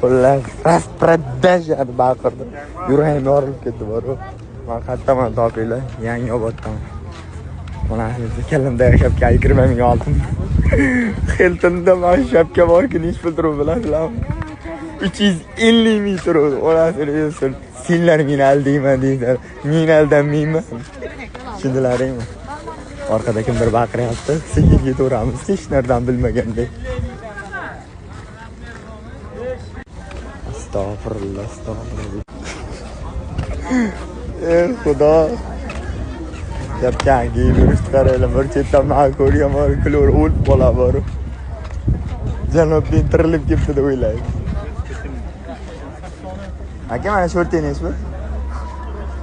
Xullas, raspravdashadi baqirdi. Yuragim yorilib ketdi bor-ku. Men qayerdaman topinglar, Yangioboddan. Mana shu kallamda shapkaga kirmay oldim. Hiltonda mana shapka bor-ku, nech pul turib bilasizlarmi? 350 ming turib. Orasini yo'sin. Senlar meni aldayman deydilar. Men aldanmayman. Tushundilaringmi? Orqada kimdir baqiryapti. Sekin ketaveramiz, hech narsadan bilmagandek. Astagfirullah, astagfirullah. Xudo. Yapkangi yurishni qaraylar, bir chetdan men ko'rgaman, kulur o'lib qola bor. Janobdan tirilib ketdi deb o'ylaydi. Aka mana shortingiz bu?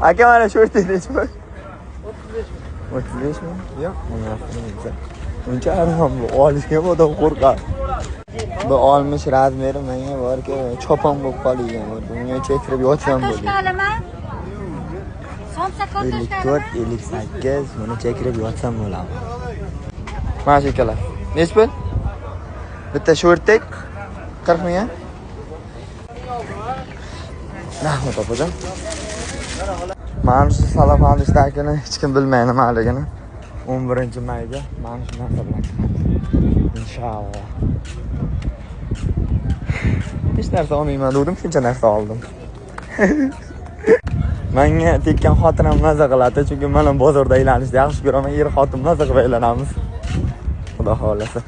Aka mana shortingiz bu? 35 mi? Yo'q, mana yo'q. Uncha arzon bu, olishga odam qo'rqadi. Bu olmish razmeri menga bor-ku, chopon bo'lib qolgan. Bunga chekirib yotsam bo'ladi. 54, 58, buni chekirib yotsam bo'ladi. Mana shu ikkalar. Nech pul? Bitta shortek 40 ming. Rahmat opajon. Mana shu Salafandishdagini hech kim bilmaydi nimaligini. 11-mayga mana shu narsa bilan chiqadi. Inshaalloh. Hech narsa olmayman dedim, shuncha narsa oldim. Menga tekkan xotinam maza qiladi, chunki men bozorda aylanishni yaxshi ko'raman, er xotin maza qilib aylanamiz. Xudo xolasa.